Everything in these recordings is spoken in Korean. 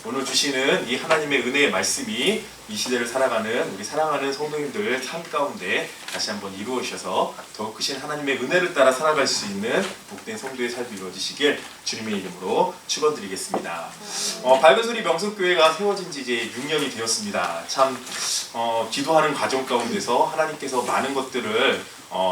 오늘 주시는 이 하나님의 은혜의 말씀이 이 시대를 살아가는 우리 사랑하는 성도님들 삶 가운데 다시 한번 이루어주셔서 더욱 크신 하나님의 은혜를 따라 살아갈 수 있는 복된 성도의 삶이 이루어지시길 주님의 이름으로 축원드리겠습니다. 밝은소리 명성교회가 세워진 지 이제 6년이 되었습니다. 참 기도하는 과정 가운데서 하나님께서 많은 것들을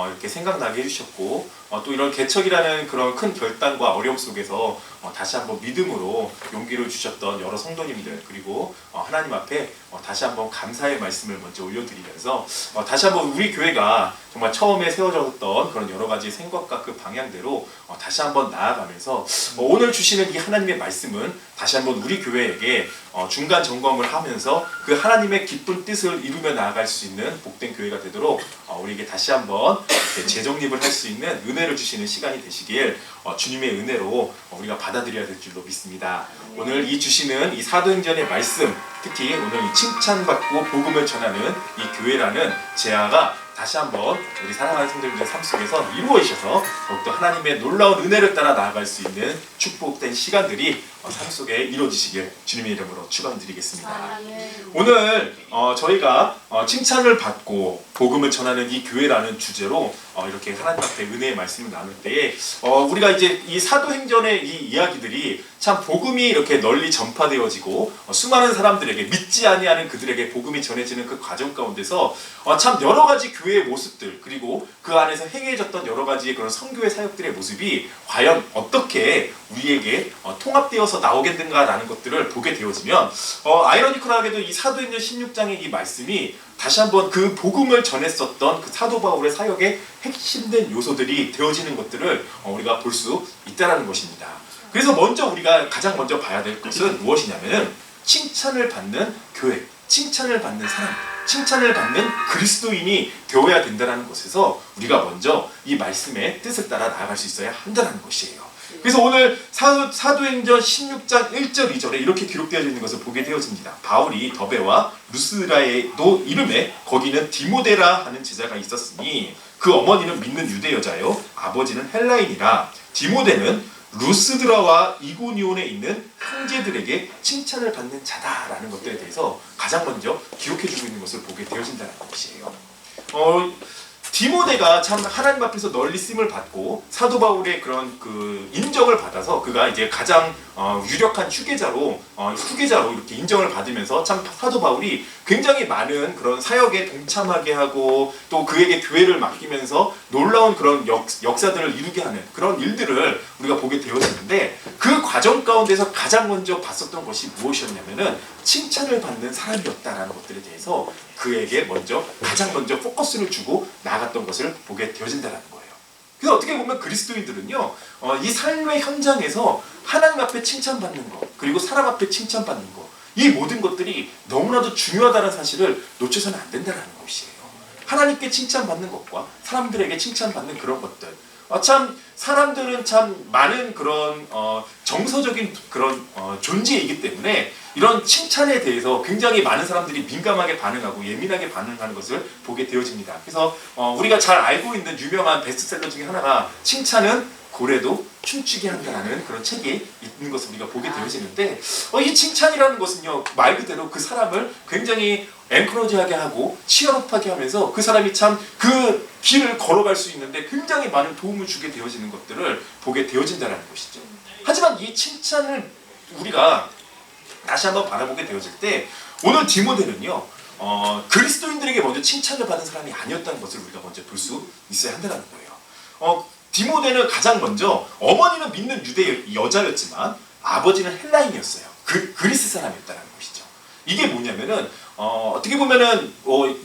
이렇게 생각나게 해주셨고 또 이런 개척이라는 그런 큰 결단과 어려움 속에서 다시 한번 믿음으로 용기를 주셨던 여러 성도님들 그리고 하나님 앞에 다시 한번 감사의 말씀을 먼저 올려드리면서 다시 한번 우리 교회가 정말 처음에 세워졌던 그런 여러 가지 생각과 그 방향대로 다시 한번 나아가면서 오늘 주시는 이 하나님의 말씀은 다시 한번 우리 교회에게 중간 점검을 하면서 그 하나님의 기쁜 뜻을 이루며 나아갈 수 있는 복된 교회가 되도록 우리에게 다시 한번 이렇게 재정립을 할 수 있는 은혜를 주시는 시간이 되시길 주님의 은혜로 우리가 받아들여야 될 줄로 믿습니다. 오늘 이 주시는 이 사도행전의 말씀, 특히 오늘 이 칭찬받고 복음을 전하는 이 교회라는 제야가 다시 한번 우리 사랑하는 성도님들 삶 속에서 이루어지셔서 더욱더 하나님의 놀라운 은혜를 따라 나아갈 수 있는 축복된 시간들이 삶 속에 이루어지시길 주님의 이름으로 축원드리겠습니다. 오늘 저희가 칭찬을 받고 복음을 전하는 이 교회라는 주제로 이렇게 하나님 앞에 은혜의 말씀을 나눌 때에 우리가 이제 이 사도행전의 이 이야기들이 참 복음이 이렇게 널리 전파되어지고 수많은 사람들에게 믿지 아니하는 그들에게 복음이 전해지는 그 과정 가운데서 참 여러 가지 교회의 모습들 그리고 그 안에서 행해졌던 여러 가지의 그런 선교의 사역들의 모습이 과연 어떻게 우리에게 통합되어서 나오겠는가라는 것들을 보게 되어지면 아이러니컬하게도 이 사도행전 16장의 이 말씀이 다시 한번 그 복음을 전했었던 그 사도 바울의 사역의 핵심된 요소들이 되어지는 것들을 우리가 볼 수 있다는 것입니다. 그래서 우리가 가장 먼저 봐야 될 것은 무엇이냐면은 칭찬을 받는 교회, 칭찬을 받는 사람, 칭찬을 받는 그리스도인이 되어야 된다는 것에서 우리가 먼저 이 말씀의 뜻을 따라 나아갈 수 있어야 한다는 것이에요. 그래서 오늘 사도행전 16장 1절 2절에 이렇게 기록되어 있는 것을 보게 되어집니다. 바울이 더베와 루스드라의 이름에 거기는 디모데라 하는 제자가 있었으니 그 어머니는 믿는 유대 여자요 아버지는 헬라인이라 디모데는 루스드라와 이고니온에 있는 형제들에게 칭찬을 받는 자다라는 것들에 대해서 가장 먼저 기록해주고 있는 것을 보게 되어진다는 것이에요. 디모데가 참 하나님 앞에서 널리 쓰임을 받고 사도 바울의 그런 그 인정을 받아서 그가 이제 가장 유력한 후계자로 이렇게 인정을 받으면서 참 사도 바울이 굉장히 많은 그런 사역에 동참하게 하고 또 그에게 교회를 맡기면서 놀라운 그런 역사들을 이루게 하는 그런 일들을 우리가 보게 되었는데 그 과정 가운데서 가장 먼저 봤었던 것이 무엇이었냐면은 칭찬을 받는 사람이었다라는 것들에 대해서 그에게 가장 먼저 포커스를 주고 나아갔던 것을 보게 되어진다는 거예요. 그래서 어떻게 보면 그리스도인들은요, 이 삶의 현장에서 하나님 앞에 칭찬받는 것, 그리고 사람 앞에 칭찬받는 것, 이 모든 것들이 너무나도 중요하다는 사실을 놓쳐서는 안 된다는 것이에요. 하나님께 칭찬받는 것과 사람들에게 칭찬받는 그런 것들. 참 사람들은 참 많은 그런 정서적인 그런 존재이기 때문에 이런 칭찬에 대해서 굉장히 많은 사람들이 민감하게 반응하고 예민하게 반응하는 것을 보게 되어집니다. 그래서 우리가 잘 알고 있는 유명한 베스트셀러 중에 하나가 칭찬은 고래도 춤추게 한다는 그런 책이 있는 것을 우리가 보게 되어지는데 이 칭찬이라는 것은요 말 그대로 그 사람을 굉장히 엔커러지하게 하고 치열업하게 하면서 그 사람이 참 그 길을 걸어갈 수 있는데 굉장히 많은 도움을 주게 되어지는 것들을 보게 되어진다는 것이죠. 하지만 이 칭찬을 우리가 다시 한번 바라보게 되어질 때 오늘 디모데는요 그리스도인들에게 먼저 칭찬을 받은 사람이 아니었다는 것을 우리가 먼저 볼 수 있어야 한다는 거예요. 디모데는 가장 먼저 어머니는 믿는 유대 여자였지만 아버지는 헬라인이었어요. 그리스 사람이었다는 것이죠. 이게 뭐냐면은 어떻게 보면은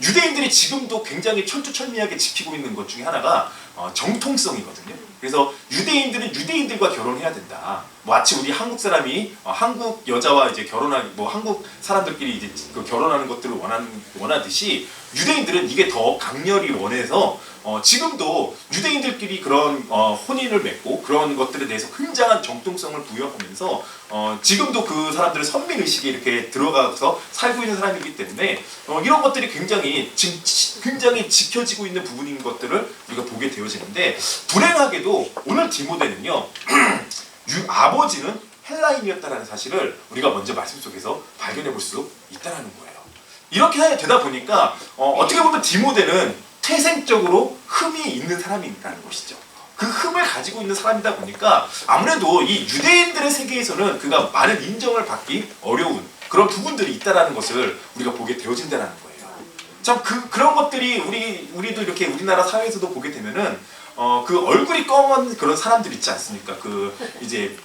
유대인들이 지금도 굉장히 철두철미하게 지키고 있는 것 중에 하나가 정통성이거든요. 그래서 유대인들은 유대인들과 결혼해야 된다. 마치 우리 한국 사람이 한국 여자와 이제 한국 사람들끼리 이제 결혼하는 것들을 원하듯이 유대인들은 이게 더 강렬히 원해서 지금도 유대인들끼리 그런 혼인을 맺고 그런 것들에 대해서 굉장한 정통성을 부여하면서 지금도 그 사람들의 선민의식에 이렇게 들어가서 살고 있는 사람이기 때문에 이런 것들이 굉장히 지켜지고 있는 부분인 것들을 우리가 보게 되어지는데 불행하게도 오늘 디모데는요 아버지는 헬라인이었다는 사실을 우리가 먼저 말씀 속에서 발견해 볼 수 있다는 거예요. 이렇게 되다 보니까 어떻게 보면 디모데는 태생적으로 흠이 있는 사람이라는 것이죠. 그 흠을 가지고 있는 사람이다 보니까 아무래도 이 유대인들의 세계에서는 그가 많은 인정을 받기 어려운 그런 부분들이 있다는 것을 우리가 보게 되어진다는 거예요. 참 그런 것들이 우리도 이렇게 우리나라 사회에서도 보게 되면은 그 얼굴이 검은 그런 사람들 있지 않습니까? 이제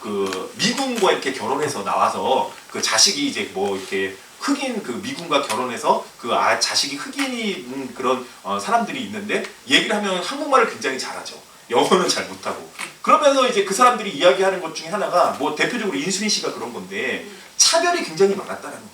미군과 이렇게 결혼해서 나와서 그 자식이 이제 뭐 이렇게 흑인 미군과 결혼해서 자식이 흑인인 그런 사람들이 있는데 얘기를 하면 한국말을 굉장히 잘하죠. 영어는 잘 못하고. 그러면서 이제 그 사람들이 이야기하는 것 중에 하나가 뭐 대표적으로 인수리 씨가 그런 건데 차별이 굉장히 많았다는 거예요.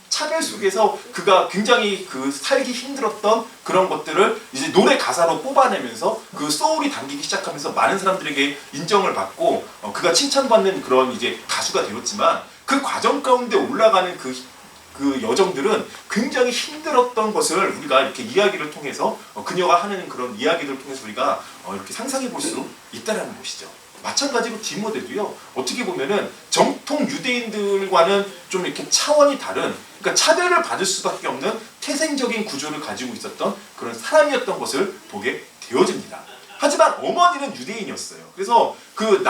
차별 속에서 그가 굉장히 살기 힘들었던 그런 것들을 이제 노래 가사로 뽑아내면서 소울이 담기기 시작하면서 많은 사람들에게 인정을 받고 그가 칭찬받는 그런 이제 가수가 되었지만 그 과정 가운데 올라가는 그 여정들은 굉장히 힘들었던 것을 우리가 이렇게 이야기를 통해서 그녀가 하는 그런 이야기들을 통해서 우리가 이렇게 상상해 볼 수 있다는 것이죠. 마찬가지로 디모데도요. 어떻게 보면은 정통 유대인들과는 좀 이렇게 차원이 다른, 그러니까 차별을 받을 수밖에 없는 태생적인 구조를 가지고 있었던 그런 사람이었던 것을 보게 되어집니다. 하지만 어머니는 유대인이었어요. 그래서 그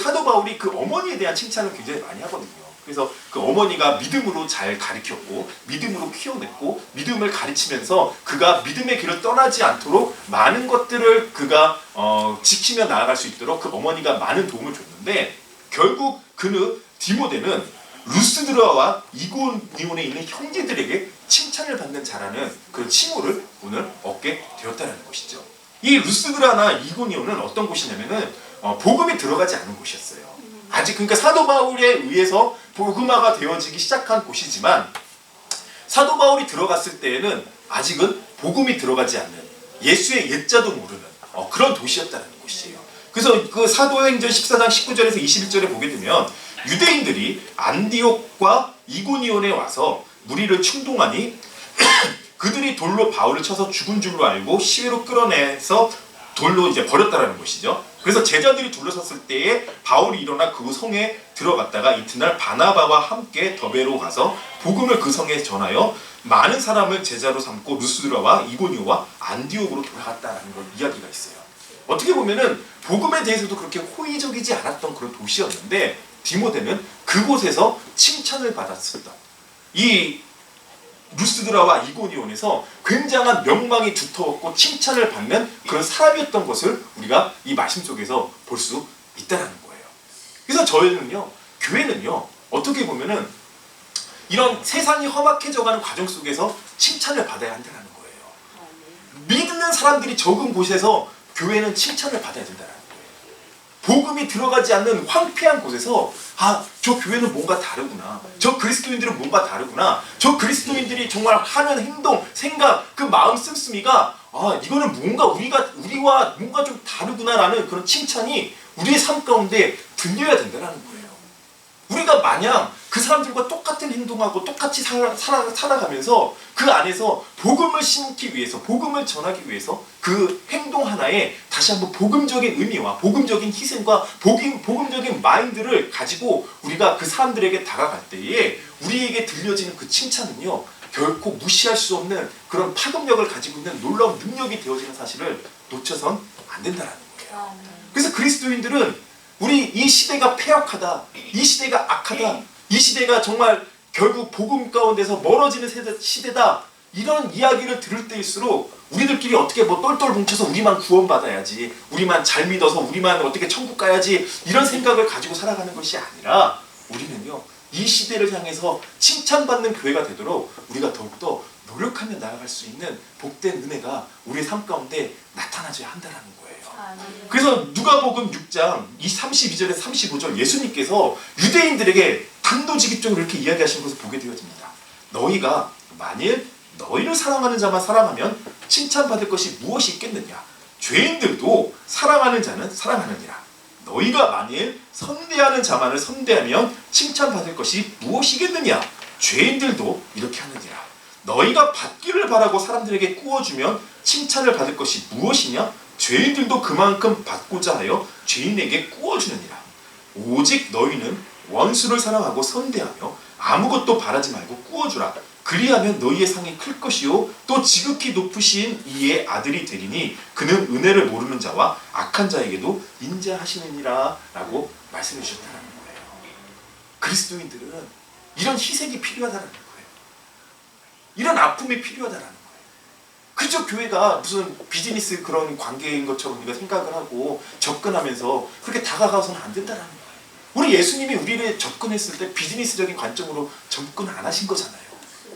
사도 바울이 그 어머니에 대한 칭찬을 굉장히 많이 하거든요. 그래서 그 어머니가 믿음으로 잘 가르쳤고 믿음으로 키워냈고 믿음을 가르치면서 그가 믿음의 길을 떠나지 않도록 많은 것들을 그가 지키며 나아갈 수 있도록 그 어머니가 많은 도움을 줬는데 결국 디모데는 루스드라와 이고니온에 있는 형제들에게 칭찬을 받는 자라는 그런 칭호를 오늘 얻게 되었다는 것이죠. 이 루스드라나 이고니온은 어떤 곳이냐면은 복음이 들어가지 않은 곳이었어요. 아직 그러니까 사도 바울에 의해서 복음화가 되어지기 시작한 곳이지만 사도 바울이 들어갔을 때에는 아직은 복음이 들어가지 않는 예수의 옛자도 모르는 그런 도시였다는 것이에요. 그래서 그 사도행전 14장 19절에서 21절에 보게 되면 유대인들이 안디옥과 이고니온에 와서 무리를 충동하니 그들이 돌로 바울을 쳐서 죽은 줄로 알고 시외로 끌어내서 돌로 이제 버렸다라는 것이죠. 그래서 제자들이 둘러섰을 때에 바울이 일어나 그 성에 들어갔다가 이튿날 바나바와 함께 더베로 가서 복음을 그 성에 전하여 많은 사람을 제자로 삼고 루스드라와 이고니오와 안디옥으로 돌아갔다라는 걸 이야기가 있어요. 어떻게 보면은 복음에 대해서도 그렇게 호의적이지 않았던 그런 도시였는데 디모데는 그곳에서 칭찬을 받았었다. 이 루스드라와 이고니온에서 굉장한 명망이 두터웠고 칭찬을 받는 그런 사람이었던 것을 우리가 이 말씀 속에서 볼 수 있다는 거예요. 그래서 저희는요, 교회는요, 어떻게 보면은 이런 세상이 험악해져가는 과정 속에서 칭찬을 받아야 한다는 거예요. 믿는 사람들이 적은 곳에서 교회는 칭찬을 받아야 된다는 거예요. 복음이 들어가지 않는 황폐한 곳에서 저 교회는 뭔가 다르구나. 저 그리스도인들은 뭔가 다르구나. 저 그리스도인들이 정말 하는 행동, 생각, 그 마음 씀씀이가 이거는 뭔가 우리와 뭔가 좀 다르구나라는 그런 칭찬이 우리의 삶 가운데 들려야 된다는 거예요. 우리가 마냥 그 사람들과 똑같은 행동하고 똑같이 살아가면서 그 안에서 복음을 심기 위해서, 복음을 전하기 위해서 그 행동 하나에 다시 한번 복음적인 의미와 복음적인 희생과 복음적인 마인드를 가지고 우리가 그 사람들에게 다가갈 때에 우리에게 들려지는 그 칭찬은요, 결코 무시할 수 없는 그런 파급력을 가지고 있는 놀라운 능력이 되어지는 사실을 놓쳐선 안 된다는 거예요. 그래서 그리스도인들은 이 시대가 패역하다, 이 시대가 악하다, 이 시대가 정말 결국 복음 가운데서 멀어지는 시대다, 이런 이야기를 들을 때일수록 우리들끼리 어떻게 똘똘 뭉쳐서 우리만 구원받아야지, 우리만 잘 믿어서 우리만 어떻게 천국 가야지, 이런 생각을 가지고 살아가는 것이 아니라 우리는요, 이 시대를 향해서 칭찬받는 교회가 되도록 우리가 더욱더 노력하며 나아갈 수 있는 복된 은혜가 우리의 삶 가운데 나타나줘야 한다는 거예요. 그래서 누가복음 6장 32절에서 35절 예수님께서 유대인들에게 단도직입적으로 이렇게 이야기하시는 것을 보게 되어집니다. 너희가 만일 너희를 사랑하는 자만 사랑하면 칭찬받을 것이 무엇이 있겠느냐? 죄인들도 사랑하는 자는 사랑하느니라. 너희가 만일 선대하는 자만을 선대하면 칭찬받을 것이 무엇이겠느냐? 죄인들도 이렇게 하느니라. 너희가 받기를 바라고 사람들에게 꾸어주면 칭찬을 받을 것이 무엇이냐? 죄인들도 그만큼 받고자 하여 죄인에게 꾸어주느니라. 오직 너희는 원수를 사랑하고 선대하며 아무것도 바라지 말고 꾸어주라. 그리하면 너희의 상이 클 것이요 또 지극히 높으신 이의 아들이 되리니 그는 은혜를 모르는 자와 악한 자에게도 인자하시느니라 라고 말씀해 주셨다는 거예요. 그리스도인들은 이런 희생이 필요하다는 거예요. 이런 아픔이 필요하다는 거예요. 그저 교회가 무슨 비즈니스 그런 관계인 것처럼 우리가 생각을 하고 접근하면서 그렇게 다가가서는 안 된다는 거예요. 우리 예수님이 우리를 접근했을 때 비즈니스적인 관점으로 접근 안 하신 거잖아요.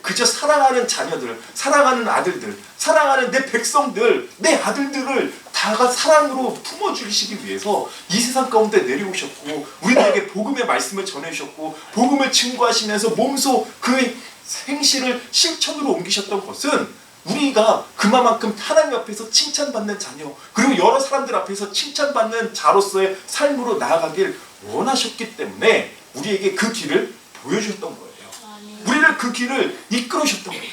그저 사랑하는 자녀들, 사랑하는 아들들, 사랑하는 내 백성들, 내 아들들을 다가 사랑으로 품어주시기 위해서 이 세상 가운데 내려오셨고 우리에게 복음의 말씀을 전해주셨고 복음을 증거하시면서 몸소 그의 생시를 실천으로 옮기셨던 것은 우리가 그만큼 하나님 앞에서 칭찬받는 자녀 그리고 여러 사람들 앞에서 칭찬받는 자로서의 삶으로 나아가길 원하셨기 때문에 우리에게 그 길을 보여주셨던 거예요. 우리를 그 길을 이끌으셨던 거예요.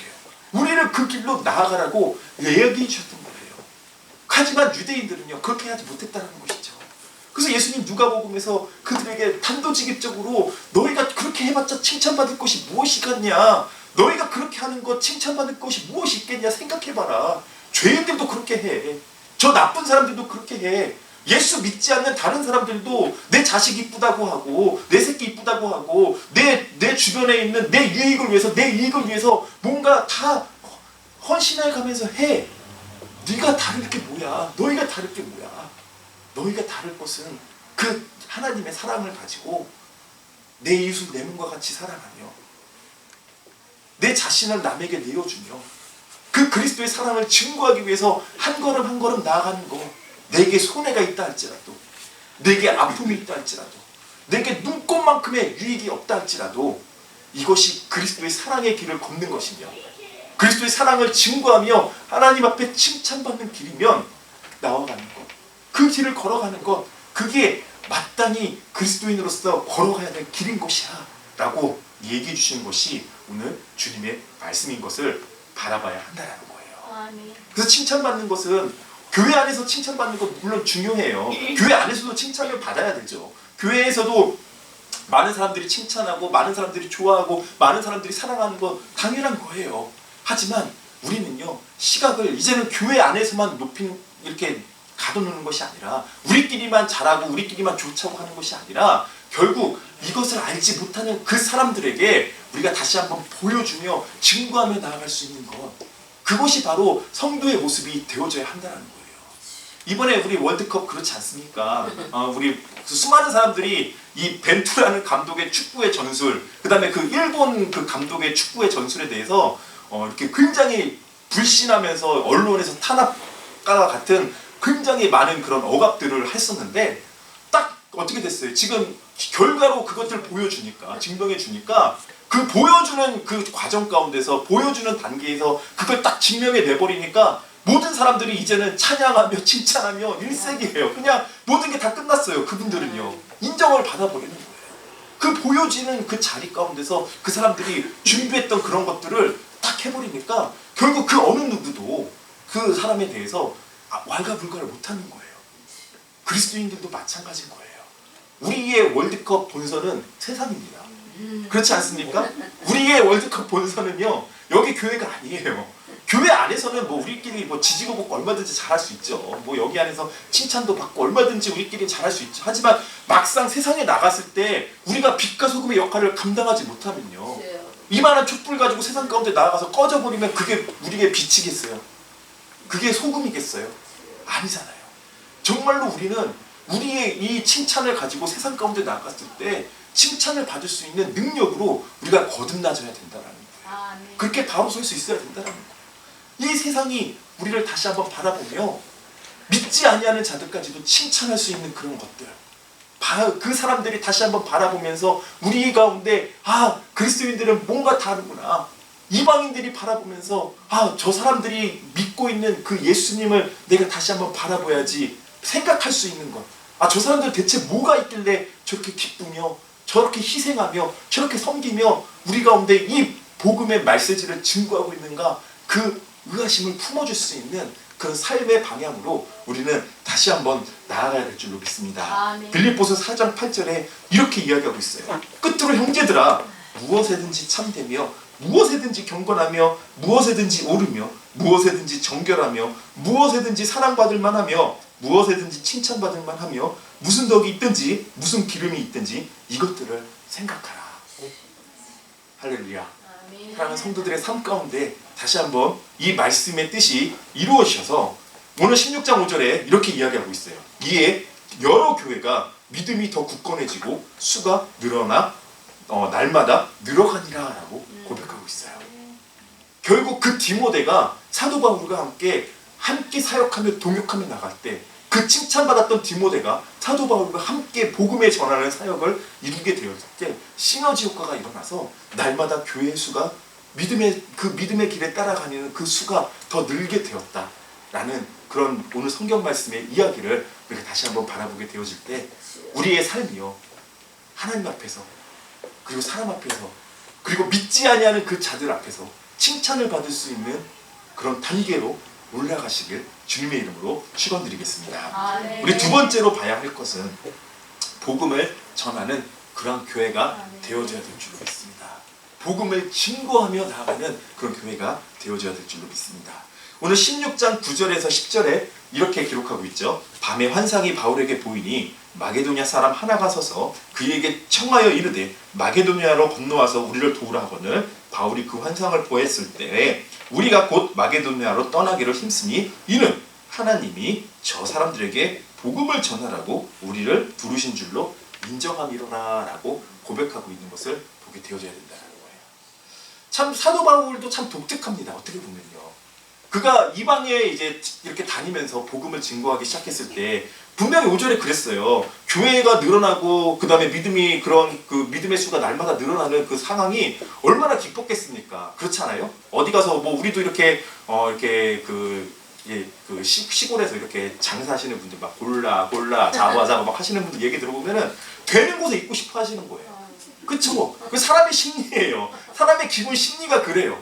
우리를 그 길로 나아가라고 얘기해 주셨던 거예요. 하지만 유대인들은요 그렇게 하지 못했다는 것이죠. 그래서 예수님 누가복음에서 그들에게 단도직입적으로 너희가 그렇게 해봤자 칭찬받을 것이 무엇이겠냐, 너희가 그렇게 하는 것 칭찬받을 것이 무엇이 있겠냐 생각해봐라. 죄인들도 그렇게 해. 저 나쁜 사람들도 그렇게 해. 예수 믿지 않는 다른 사람들도 내 자식 이쁘다고 하고 내 새끼 이쁘다고 하고 내 주변에 있는 내 유익을 위해서 내 이익을 위해서 뭔가 다 헌신해 가면서 해. 네가 다를 게 뭐야? 너희가 다를 게 뭐야? 너희가 다를 것은 그 하나님의 사랑을 가지고 내 이웃을 내 몸과 같이 사랑하며 내 자신을 남에게 내어주며 그 그리스도의 사랑을 증거하기 위해서 한 걸음 한 걸음 나아가는 거. 내게 손해가 있다 할지라도 내게 아픔이 있다 할지라도 내게 눈꽃만큼의 유익이 없다 할지라도 이것이 그리스도의 사랑의 길을 걷는 것이며 그리스도의 사랑을 증거하며 하나님 앞에 칭찬받는 길이면 나아가는 것, 그 길을 걸어가는 것, 그게 마땅히 그리스도인으로서 걸어가야 될 길인 것이야 라고 얘기해 주시는 것이 오늘 주님의 말씀인 것을 바라봐야 한다는 거예요. 그래서 칭찬받는 것은 교회 안에서 칭찬받는 것 물론 중요해요. 교회 안에서도 칭찬을 받아야 되죠. 교회에서도 많은 사람들이 칭찬하고 많은 사람들이 좋아하고 많은 사람들이 사랑하는 거 당연한 거예요. 하지만 우리는요 시각을 이제는 교회 안에서만 이렇게 가둬놓는 것이 아니라 우리끼리만 잘하고 우리끼리만 좋자고 하는 것이 아니라 결국 이것을 알지 못하는 그 사람들에게 우리가 다시 한번 보여주며 증거하며 나아갈 수 있는 것, 그것이 바로 성도의 모습이 되어져야 한다는 거예요. 이번에 우리 월드컵 그렇지 않습니까? 우리 수많은 사람들이 이 벤투라는 감독의 축구의 전술, 그 다음에 그 일본 그 감독의 축구의 전술에 대해서 이렇게 굉장히 불신하면서 언론에서 탄압과 같은 굉장히 많은 그런 억압들을 했었는데 딱 어떻게 됐어요? 지금 결과로 그것들 보여주니까, 증명해 주니까 그 보여주는 그 과정 가운데서 보여주는 단계에서 그걸 딱 증명해 내버리니까 모든 사람들이 이제는 찬양하며 칭찬하며 일색이에요. 그냥 모든 게 다 끝났어요. 그분들은요 인정을 받아버리는 거예요. 그 보여지는 그 자리 가운데서 그 사람들이 준비했던 그런 것들을 딱 해버리니까 결국 그 어느 누구도 그 사람에 대해서 왈가불가를 못하는 거예요. 그리스도인들도 마찬가지인 거예요. 우리의 월드컵 본선은 세상입니다. 그렇지 않습니까? 우리의 월드컵 본선은요 여기 교회가 아니에요. 교회 안에서는 뭐 우리끼리 뭐 지지고 볶고 얼마든지 잘할 수 있죠. 뭐 여기 안에서 칭찬도 받고 얼마든지 우리끼리 잘할 수 있죠. 하지만 막상 세상에 나갔을 때 우리가 빛과 소금의 역할을 감당하지 못하면요 이만한 촛불 가지고 세상 가운데 나가서 꺼져버리면 그게 우리에게 빛이겠어요? 그게 소금이겠어요? 아니잖아요. 정말로 우리는 우리의 이 칭찬을 가지고 세상 가운데 나갔을 때 칭찬을 받을 수 있는 능력으로 우리가 거듭나져야 된다는 거예요. 그렇게 바로 설 수 있어야 된다는 거예요. 이 세상이 우리를 다시 한번 바라보며 믿지 아니하는 자들까지도 칭찬할 수 있는 그런 것들, 그 사람들이 다시 한번 바라보면서 우리 가운데 그리스도인들은 뭔가 다르구나, 이방인들이 바라보면서 저 사람들이 믿고 있는 그 예수님을 내가 다시 한번 바라봐야지 생각할 수 있는 것, 저 사람들 대체 뭐가 있길래 저렇게 기쁘며 저렇게 희생하며 저렇게 섬기며 우리 가운데 이 복음의 메시지를 증거하고 있는가, 그 의아심을 품어줄 수 있는 그런 삶의 방향으로 우리는 다시 한번 나아가야 될 줄로 믿습니다. 네. 빌립보서 4장 8절에 이렇게 이야기하고 있어요. 끝으로 형제들아 무엇에든지 참되며 무엇에든지 경건하며 무엇에든지 옳으며 무엇에든지 정결하며 무엇에든지 사랑받을 만하며 무엇에든지 칭찬받을 만하며 무슨 덕이 있든지 무슨 기름이 있든지 이것들을 생각하라. 할렐루야. 사랑하는 성도들의 삶 가운데 다시 한번 이 말씀의 뜻이 이루어지셔서 오늘 16장 5절에 이렇게 이야기하고 있어요. 이에 여러 교회가 믿음이 더 굳건해지고 수가 늘어나 날마다 늘어가니라 라고 고백하고 있어요. 결국 그 디모데가 사도 바울과 함께 사역하며 동역하며 나갈 때 그 칭찬받았던 디모데가 사도 바울과 함께 복음의 전하는 사역을 이루게 되었을 때 시너지 효과가 일어나서 날마다 교회의 수가 믿음의 길에 따라가는 그 수가 더 늘게 되었다라는 그런 오늘 성경 말씀의 이야기를 우리가 다시 한번 바라보게 되어질 때 우리의 삶이요 하나님 앞에서 그리고 사람 앞에서 그리고 믿지 아니하는 그 자들 앞에서 칭찬을 받을 수 있는 그런 단계로 올라가시길 주님의 이름으로 축원드리겠습니다. 네. 우리 두 번째로 봐야 할 것은 복음을 전하는 그런 교회가 되어져야 될 줄로 믿습니다. 복음을 증거하며 나아가는 그런 교회가 되어져야 될 줄로 믿습니다. 오늘 16장 9절에서 10절에 이렇게 기록하고 있죠. 밤에 환상이 바울에게 보이니 마게도냐 사람 하나가 서서 그에게 청하여 이르되 마게도냐로 건너와서 우리를 도우라 하거늘 바울이 그 환상을 보았을 때에 우리가 곧 마게도냐로 떠나기를 힘쓰니 이는 하나님이 저 사람들에게 복음을 전하라고 우리를 부르신 줄로 인정함이로라 라고 고백하고 있는 것을 보게 되어져야 된다는 거예요. 참 사도 바울도 참 독특합니다. 어떻게 보면요. 그가 이방에 이제 이렇게 다니면서 복음을 증거하기 시작했을 때 분명히 5절에 그랬어요. 교회가 늘어나고 그 다음에 믿음의 수가 날마다 늘어나는 그 상황이 얼마나 기뻤겠습니까? 그렇지 않아요? 어디 가서 뭐 우리도 이렇게 시골에서 이렇게 장사하시는 분들 막 골라 잡아 막 하시는 분들 얘기 들어보면은 되는 곳에 있고 싶어 하시는 거예요. 그쵸? 그 사람의 심리예요. 사람의 기본 심리가 그래요.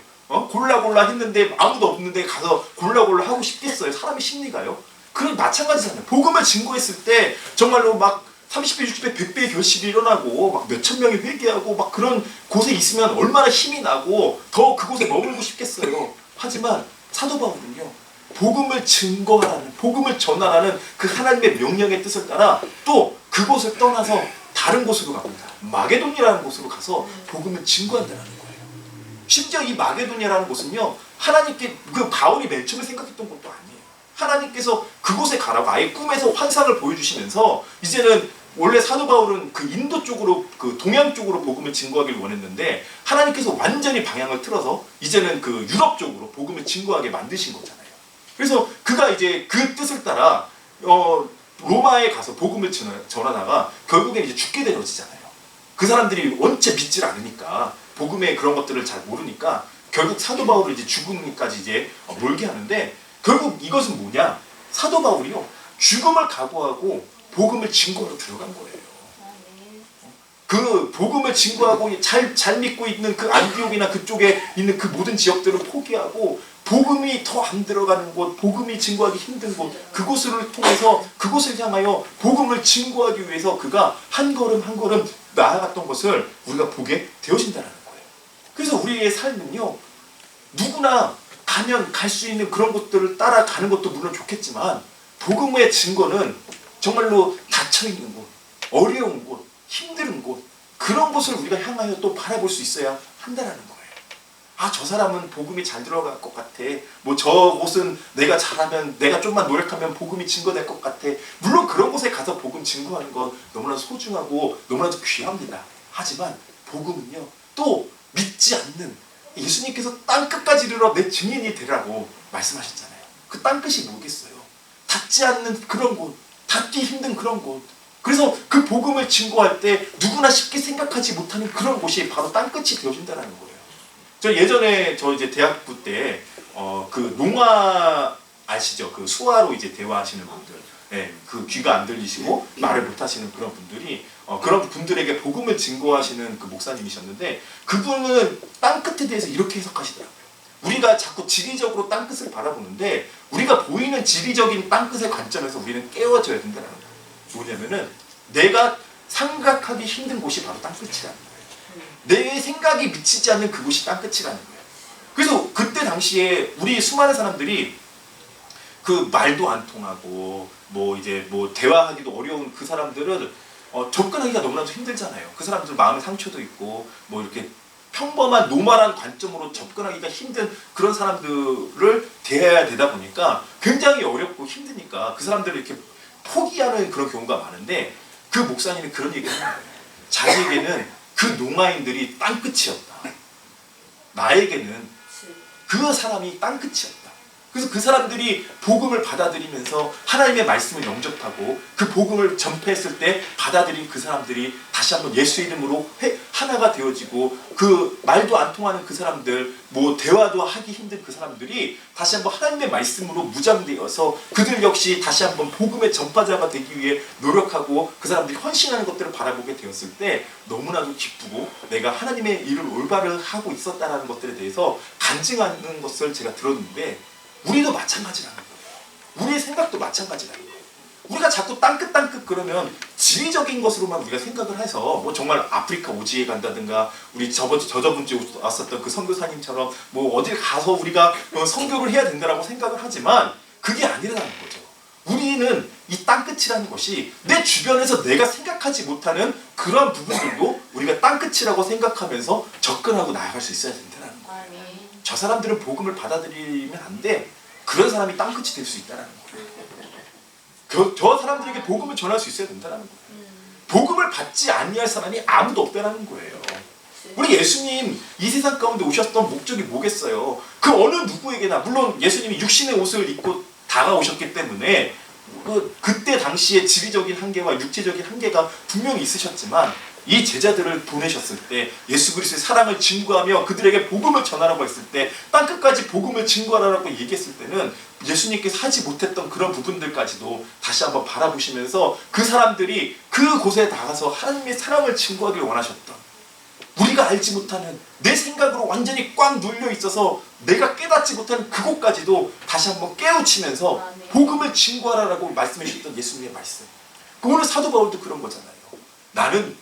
골라 했는데 아무도 없는데 가서 골라 하고 싶겠어요. 사람의 심리가요. 그건 마찬가지잖아요. 복음을 증거했을 때 정말로 막 30배, 60배, 100배의 결실이 일어나고 막 몇천 명이 회개하고 막 그런 곳에 있으면 얼마나 힘이 나고 더 그곳에 머물고 싶겠어요. 하지만 사도 바울은요. 복음을 증거하라는, 복음을 전하라는 그 하나님의 명령의 뜻을 따라 또 그곳을 떠나서 다른 곳으로 갑니다. 마게도니라는 곳으로 가서 복음을 증거한다는 거예요. 심지어 이 마게도니아라는 곳은요. 하나님께 그 바울이 맨 처음에 생각했던 것도 아니에요. 하나님께서 그곳에 가라고 아예 꿈에서 환상을 보여주시면서 이제는 원래 사도 바울은 그 인도 쪽으로 그 동양 쪽으로 복음을 증거하기를 원했는데 하나님께서 완전히 방향을 틀어서 이제는 그 유럽 쪽으로 복음을 증거하게 만드신 거잖아요. 그래서 그가 이제 그 뜻을 따라 로마에 가서 복음을 전하다가 결국엔 이제 죽게 되어지잖아요. 그 사람들이 원체 믿질 않으니까 복음의 그런 것들을 잘 모르니까 결국 사도 바울을 이제 죽음까지 이제 몰게 하는데 결국 이것은 뭐냐? 사도 바울이요 죽음을 각오하고 복음을 증거하러 들어간 거예요. 그 복음을 증거하고 잘 믿고 있는 그 안디옥이나 그쪽에 있는 그 모든 지역들을 포기하고 복음이 더 안 들어가는 곳, 복음이 증거하기 힘든 곳, 그곳을 통해서 그곳을 향하여 복음을 증거하기 위해서 그가 한 걸음 한 걸음 나아갔던 것을 우리가 보게 되어진다는 거예요. 그래서 우리의 삶은요 누구나 가면 갈 수 있는 그런 곳들을 따라가는 것도 물론 좋겠지만 복음의 증거는 정말로 닫혀있는 곳, 어려운 곳, 힘든 곳 그런 곳을 우리가 향하여 또 바라볼 수 있어야 한다는 거예요. 저 사람은 복음이 잘 들어갈 것 같아. 뭐 저곳은 내가 잘하면 내가 좀만 노력하면 복음이 증거될 것 같아. 물론 그런 곳에 가서 복음 증거하는 건 너무나 소중하고 너무나도 귀합니다. 하지만 복음은요 또 믿지 않는 예수님께서 땅끝까지 이르러 내 증인이 되라고 말씀하셨잖아요. 그 땅끝이 뭐겠어요? 닿지 않는 그런 곳, 닿기 힘든 그런 곳. 그래서 그 복음을 증거할 때 누구나 쉽게 생각하지 못하는 그런 곳이 바로 땅끝이 되어준다는 거예요. 저 예전에 이제 대학부 때 그 농아 아시죠? 그 수화로 이제 대화하시는 분들, 그 귀가 안 들리시고 말을 못 하시는 그런 분들이 그런 분들에게 복음을 증거하시는 그 목사님이셨는데 그분은 땅끝에 대해서 이렇게 해석하시더라고요. 우리가 자꾸 지리적으로 땅끝을 바라보는데 우리가 보이는 지리적인 땅끝의 관점에서 우리는 깨워져야 된다는 거예요. 뭐냐면은 내가 생각하기 힘든 곳이 바로 땅끝이라는 거예요. 내 생각이 미치지 않는 그곳이 땅끝이라는 거예요. 그래서 그때 당시에 우리 수많은 사람들이 그 말도 안 통하고 뭐 이제 뭐 대화하기도 어려운 그 사람들은 접근하기가 너무나도 힘들잖아요. 그 사람들 마음의 상처도 있고 뭐 이렇게 평범한 노멀한 관점으로 접근하기가 힘든 그런 사람들을 대해야 되다 보니까 굉장히 어렵고 힘드니까 그 사람들을 이렇게 포기하는 그런 경우가 많은데 그 목사님이 그런 얘기를 하는 거예요. 자기에게는 그 농아인들이 땅끝이었다. 나에게는 그 사람이 땅끝이었다. 그래서 그 사람들이 복음을 받아들이면서 하나님의 말씀을 영접하고 그 복음을 전파했을 때 받아들인 그 사람들이 다시 한번 예수 이름으로 하나가 되어지고 그 말도 안 통하는 그 사람들 뭐 대화도 하기 힘든 그 사람들이 다시 한번 하나님의 말씀으로 무장되어서 그들 역시 다시 한번 복음의 전파자가 되기 위해 노력하고 그 사람들이 헌신하는 것들을 바라보게 되었을 때 너무나도 기쁘고 내가 하나님의 일을 올바로 하고 있었다는 것들에 대해서 간증하는 것을 제가 들었는데 우리도 마찬가지라는 거예요. 우리의 생각도 마찬가지라는 거예요. 우리가 자꾸 땅끝 그러면 지리적인 것으로만 우리가 생각을 해서 뭐 정말 아프리카 오지에 간다든가 우리 저번 주에 왔었던 그 선교사님처럼 뭐 어딜 가서 우리가 선교를 해야 된다라고 생각을 하지만 그게 아니라는 거죠. 우리는 이 땅끝이라는 것이 내 주변에서 내가 생각하지 못하는 그런 부분들도 우리가 땅끝이라고 생각하면서 접근하고 나아갈 수 있어야 된다는 거예요. 저 사람들은 복음을 받아들이면 안 돼. 그런 사람이 땅끝이 될 수 있다는 거예요. 저 사람들에게 복음을 전할 수 있어야 된다는 거예요. 복음을 받지 아니할 사람이 아무도 없다는 거예요. 우리 예수님 이 세상 가운데 오셨던 목적이 뭐겠어요? 그 어느 누구에게나 물론 예수님이 육신의 옷을 입고 다가오셨기 때문에 그때 당시에 지리적인 한계와 육체적인 한계가 분명히 있으셨지만 이 제자들을 보내셨을 때 예수 그리스도의 사랑을 증거하며 그들에게 복음을 전하라고 했을 때 땅끝까지 복음을 증거하라고 얘기했을 때는 예수님께서 하지 못했던 그런 부분들까지도 다시 한번 바라보시면서 그 사람들이 그곳에 나가서 하나님의 사랑을 증거하길 원하셨던 우리가 알지 못하는 내 생각으로 완전히 꽉 눌려 있어서 내가 깨닫지 못하는 그곳까지도 다시 한번 깨우치면서 복음을 증거하라고 말씀해 주셨던 예수님의 말씀. 오늘 사도 바울도 그런 거잖아요. 나는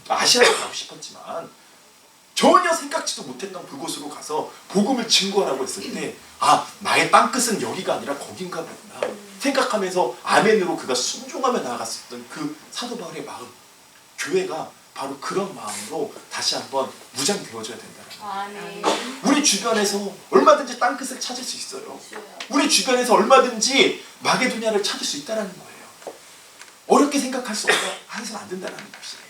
아시아에 가고 싶었지만 전혀 생각지도 못했던 그곳으로 가서 복음을 증거하라고 했을 때 나의 땅끝은 여기가 아니라 거긴가 보구나 생각하면서 아멘으로 그가 순종하며 나아갔었던 그 사도 바울의 마음, 교회가 바로 그런 마음으로 다시 한번 무장되어져야 된다는 거예요. 우리 주변에서 얼마든지 땅끝을 찾을 수 있어요. 우리 주변에서 얼마든지 마게도냐를 찾을 수 있다는 거예요. 어렵게 생각해서는 안 된다는 것이에요.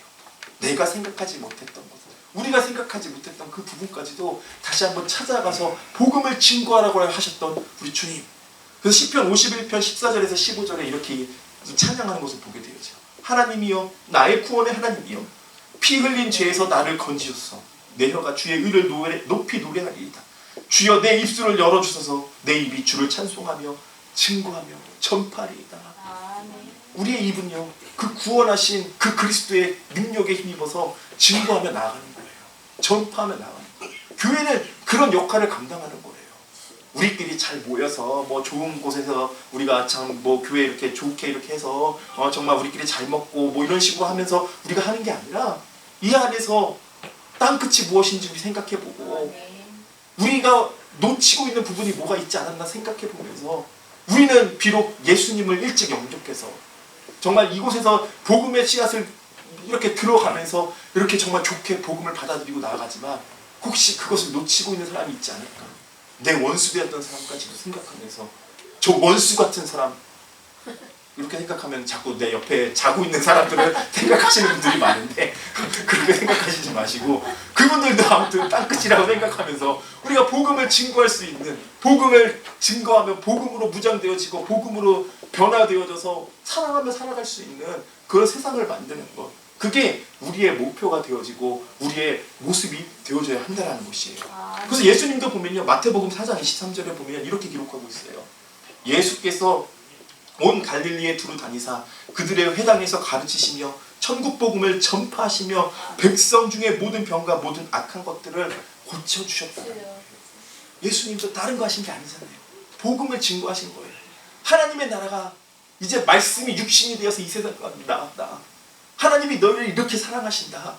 내가 생각하지 못했던 것, 우리가 생각하지 못했던 그 부분까지도 다시 한번 찾아가서 복음을 증거하라고 하셨던 우리 주님. 그래서 시편 51편 14절에서 15절에 이렇게 찬양하는 것을 보게 되죠. 하나님이여 나의 구원의 하나님이여 피 흘린 죄에서 나를 건지소서. 내 혀가 주의 의를 높이 노래하리이다. 주여 내 입술을 열어주소서. 내 입이 주를 찬송하며 증거하며 전파하리이다. 우리의 입은요 그 구원하신 그 그리스도의 능력에 힘입어서 증거하며 나아가는 거예요. 전파하며 나아가는 거예요. 교회는 그런 역할을 감당하는 거예요. 우리끼리 잘 모여서 뭐 좋은 곳에서 우리가 참 뭐 교회 이렇게 좋게 이렇게 해서 정말 우리끼리 잘 먹고 뭐 이런 식으로 하면서 우리가 하는 게 아니라 이 안에서 땅끝이 무엇인지 생각해보고 우리가 놓치고 있는 부분이 뭐가 있지 않았나 생각해보면서 우리는 비록 예수님을 일찍 영접해서 정말 이곳에서 복음의 씨앗을 이렇게 들어가면서 이렇게 정말 좋게 복음을 받아들이고 나아가지만 혹시 그것을 놓치고 있는 사람이 있지 않을까? 내 원수 되었던 사람까지도 생각하면서 저 원수 같은 사람 이렇게 생각하면 자꾸 내 옆에 자고 있는 사람들을 생각하시는 분들이 많은데 그렇게 생각하시지 마시고 그분들도 아무튼 땅끝이라고 생각하면서 우리가 복음을 증거할 수 있는 복음을 증거하면 복음으로 무장되어지고 복음으로 변화되어져서 사랑하며 살아갈 수 있는 그런 세상을 만드는 것 그게 우리의 목표가 되어지고 우리의 모습이 되어져야 한다는 것이에요. 그래서 예수님도 보면요 마태복음 4장 23절에 보면 이렇게 기록하고 있어요. 예수께서 온 갈릴리에 두루 다니사 그들의 회당에서 가르치시며 천국 복음을 전파하시며 백성 중에 모든 병과 모든 악한 것들을 고쳐주셨다. 예수님도 다른 거 하신 게 아니잖아요. 복음을 증거하신 거예요. 하나님의 나라가 이제 말씀이 육신이 되어서 이 세상 가운데 나왔다. 하나님이 너희를 이렇게 사랑하신다.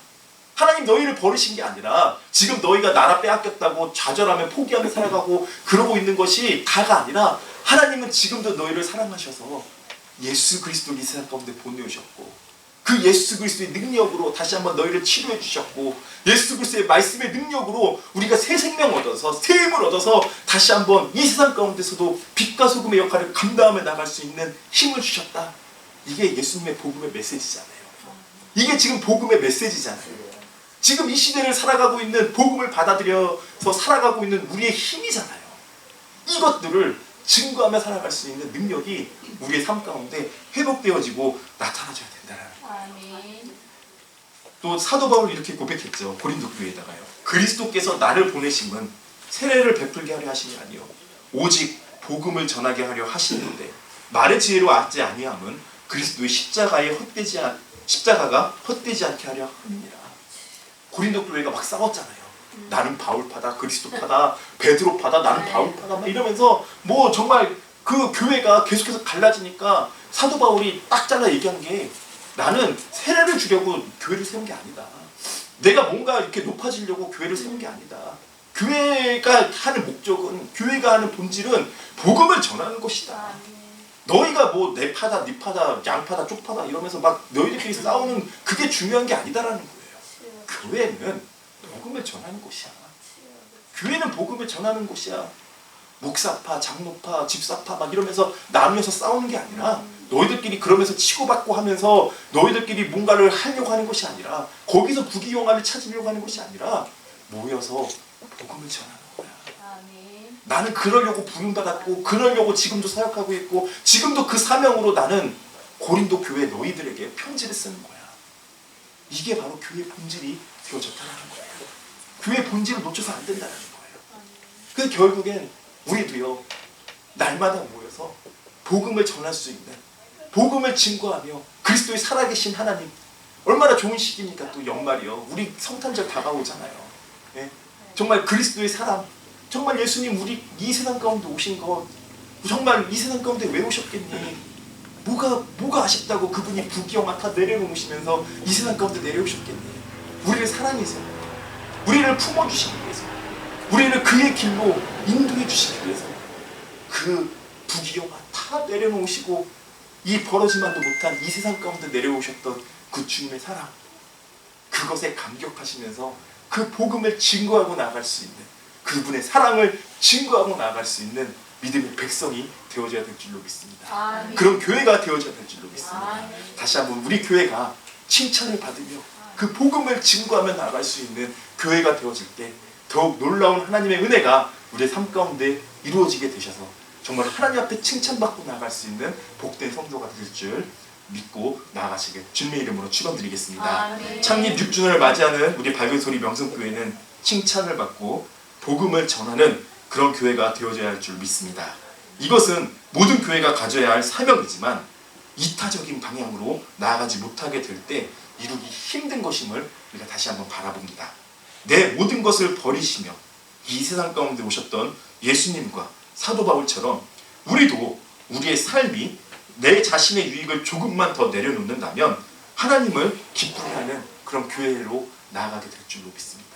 하나님 너희를 버리신 게 아니라 지금 너희가 나라 빼앗겼다고 좌절하며 포기하며 살아가고 그러고 있는 것이 다가 아니라 하나님은 지금도 너희를 사랑하셔서 예수 그리스도를 이 세상 가운데 보내오셨고 그 예수 그리스도의 능력으로 다시 한번 너희를 치료해 주셨고 예수 그리스도의 말씀의 능력으로 우리가 새 생명 얻어서 새 힘을 얻어서 다시 한번 이 세상 가운데서도 빛과 소금의 역할을 감당하며 나갈 수 있는 힘을 주셨다. 이게 예수님의 복음의 메시지잖아요. 이게 지금 복음의 메시지잖아요. 지금 이 시대를 살아가고 있는 복음을 받아들여서 살아가고 있는 우리의 힘이잖아요. 이것들을 증거하며 살아갈 수 있는 능력이 우리의 삶 가운데 회복되어지고 나타나줘야 된다는 거예요. 또 사도 바울이 이렇게 고백했죠. 고린도 교회에다가요. 그리스도께서 나를 보내심은 세례를 베풀게 하려 하심이 아니요 오직 복음을 전하게 하려 하시는데 말의 지혜로 알지 아니함은 그리스도의 십자가가 헛되지 않게 하려 함이니라. 고린도 교회가 막 싸웠잖아요. 나는 바울파다, 그리스도파다, 베드로파다, 나는 바울파다 막 이러면서 뭐 정말 그 교회가 계속해서 갈라지니까 사도 바울이 딱 잘라 얘기한 게 나는 세례를 주려고 교회를 세운 게 아니다. 내가 뭔가 이렇게 높아지려고 교회를 세운 게 아니다. 교회가 하는 목적은, 교회가 하는 본질은 복음을 전하는 것이다. 너희가 뭐 내 파다, 네 파다, 양파다, 쪽파다 이러면서 막 너희들끼리 싸우는 그게 중요한 게 아니다라는 거예요. 교회는 복음을 전하는 곳이야. 교회는 복음을 전하는 곳이야. 목사파, 장로파, 집사파 막 이러면서 나누어서 싸우는 게 아니라 너희들끼리 그러면서 치고받고 하면서 너희들끼리 뭔가를 하려고 하는 것이 아니라 거기서 부귀영화를 찾으려고 하는 것이 아니라 모여서 복음을 전하는 거야. 나는 그러려고 부름받았고 그러려고 지금도 사역하고 있고 지금도 그 사명으로 나는 고린도 교회 너희들에게 편지를 쓰는 거야. 이게 바로 교회의 본질이 되어졌다는 거예요. 교회의 본질을 놓쳐서 안 된다는 거예요. 그래서 결국엔 우리도요 날마다 모여서 복음을 전할 수 있는 복음을 증거하며 그리스도의 살아계신 하나님 얼마나 좋은 시기입니까? 또 연말이요. 우리 성탄절 다가오잖아요. 예? 정말 그리스도의 사람 정말 예수님 우리 이 세상 가운데 오신 것 정말 이 세상 가운데 왜 오셨겠니? 뭐가 아쉽다고 그분이 부귀영화 다 내려놓으시면서 이 세상 가운데 내려오셨겠니? 우리를 사랑해서 우리를 품어주시기 위해서 우리를 그의 길로 인도해 주시기 위해서 그 부귀영화 다 내려놓으시고 이 벌어지만도 못한 이 세상 가운데 내려오셨던 그 주님의 사랑 그것에 감격하시면서 그 복음을 증거하고 나아갈 수 있는 그분의 사랑을 증거하고 나아갈 수 있는 믿음의 백성이 되어져야 될 줄로 믿습니다. 아멘. 그런 교회가 되어져야 될 줄로 믿습니다. 아멘. 다시 한번 우리 교회가 칭찬을 받으며 그 복음을 증거하며 나아갈 수 있는 교회가 되어질 때 더욱 놀라운 하나님의 은혜가 우리의 삶 가운데 이루어지게 되셔서 정말 하나님 앞에 칭찬받고 나아갈 수 있는 복된 성도가 될 줄 믿고 나아가시길 주님의 이름으로 축원드리겠습니다. 아멘. 창립 6주년을 맞이하는 우리 밝은 소리 명성교회는 칭찬을 받고 복음을 전하는 그런 교회가 되어져야 할 줄 믿습니다. 이것은 모든 교회가 가져야 할 사명이지만 이타적인 방향으로 나아가지 못하게 될 때 이루기 힘든 것임을 우리가 다시 한번 바라봅니다. 내 모든 것을 버리시며 이 세상 가운데 오셨던 예수님과 사도 바울처럼 우리도 우리의 삶이 내 자신의 유익을 조금만 더 내려놓는다면 하나님을 기쁘게 하는 그런 교회로 나아가게 될 줄로 믿습니다.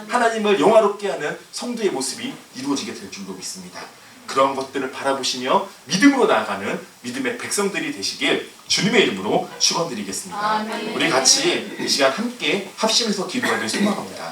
하나님을 영화롭게 하는 성도의 모습이 이루어지게 될 줄로 믿습니다. 그런 것들을 바라보시며 믿음으로 나아가는 믿음의 백성들이 되시길 주님의 이름으로 축원드리겠습니다. 아멘. 우리 같이 이 시간 함께 합심해서 기도하길 소망합니다.